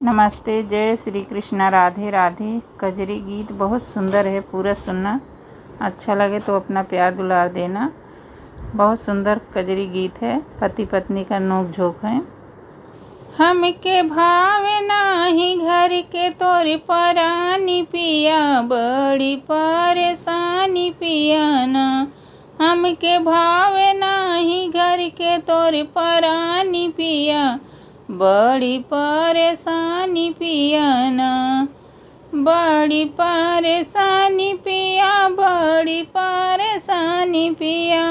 नमस्ते, जय श्री कृष्णा, राधे राधे। कजरी गीत बहुत सुंदर है, पूरा सुनना। अच्छा लगे तो अपना प्यार दुलार देना। बहुत सुंदर कजरी गीत है, पति पत्नी का नोक झोंक है। हमके भावे नाही घर के तोर परानी पिया, बड़ी परेशानी पिया ना। हमके भावे नाही घर के तोर परानी पिया, बड़ी परेशानी पिया ना। बड़ी परेशानी पिया, बड़ी परेशानी पिया।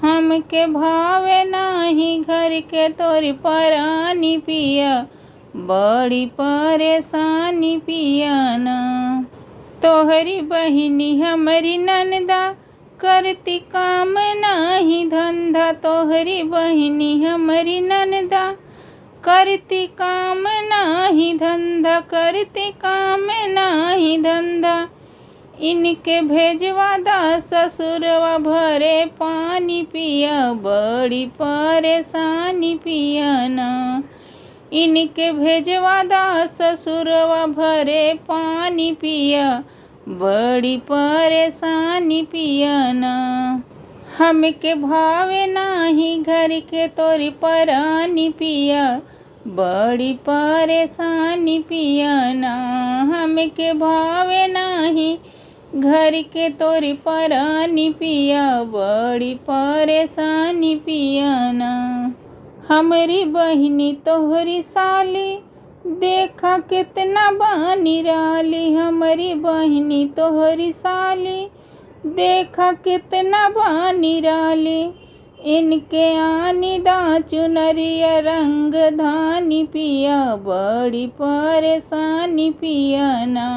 हमके भावे नाही घर के तोर परानी पिया, बड़ी परेशानी पिया ना। तोहरी बहिनी हमरी ननदा, करती काम नाही धंधा। तोहरी बहिनी हमरी ननदा, करती काम नाही धंधा, करती काम नाही धंधा। इनके भेजवा दा ससुरवा भरे पानी पिया, बड़ी परेशानी पिया ना। इनके भेजवा दा ससुरवा भरे पानी पिया, बड़ी परेशानी पिया ना। हमके भावे नाही घर के तोरी परानी पिया, बड़ी परेशानी पिया ना। हमके भावे नाही घर के तोरी परानी पिया, बड़ी परेशानी पिया ना। हमरी बहिनी तोहरी साली, देखा कितना बानी राली। हमरी बहिनी तोहरी साली, देखा कितना बानी राली। इनके आनी दा चुनरिया रंग धानी पिया, बड़ी परेशानी पिया ना।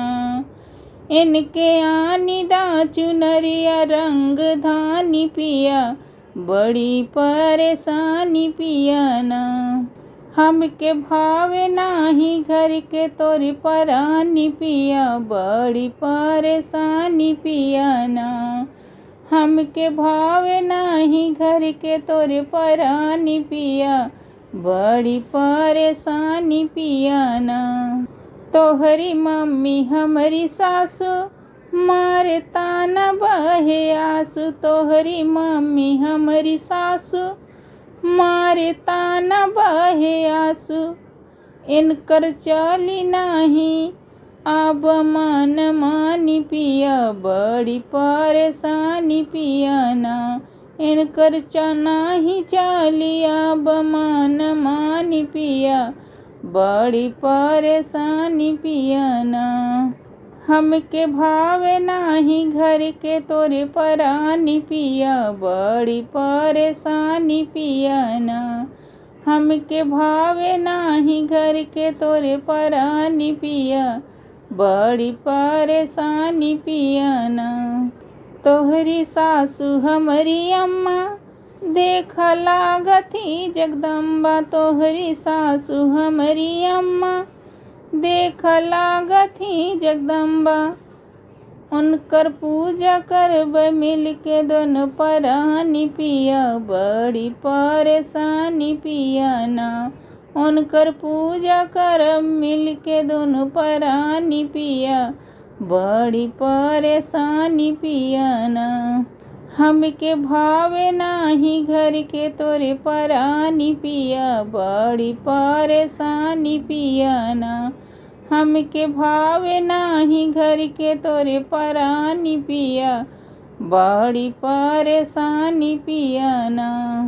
इनके आनी दा चुनरिया रंग धानी पिया, बड़ी परेशानी पिया ना। हमके भावे नाही घर के तोरी परानी पिया, बड़ी परेशानी पिया ना। हमके भावे नाही घर के तोरे परानी पिया, बड़ी परेशानी पिया ना। तोहरी मम्मी हमरी सासु, मारे ताना बहे आंसू। तोहरी मम्मी हमरी सासु, मारे ताना बहे आंसू। इनकर चली नाही अब मन मानी पिया, बड़ी परेशानी पिया ना। इनकर नाही चली अब मन मानी पिया, बड़ी परेशानी पिया ना। हमके भावे नाही घर के तोरे परानी पिया, बड़ी परेशानी पिया ना। हमके भावे नाही घर के तोरे परानी पिया, बड़ी परेशानी पिया ना। तोहरी सासु हमरी अम्मा, देखा लागथी जगदम्बा। तोहरी सासु हमरी अम्मा, देखा लागथी जगदम्बा। उनकर पूजा करब मिल के दोनों परानी पिया, बड़ी परेशानी पिया ना। उनकर पूजा करब मिल के दोनों परानी पिया, बड़ी परेशानी पिया ना। हमके भावे नाही घर के तोरे परानी पिया, बड़ी परेशानी पिया ना। हमके भावे नाही घर के तोरे परानी पिया, बड़ी परेशानी पिया ना।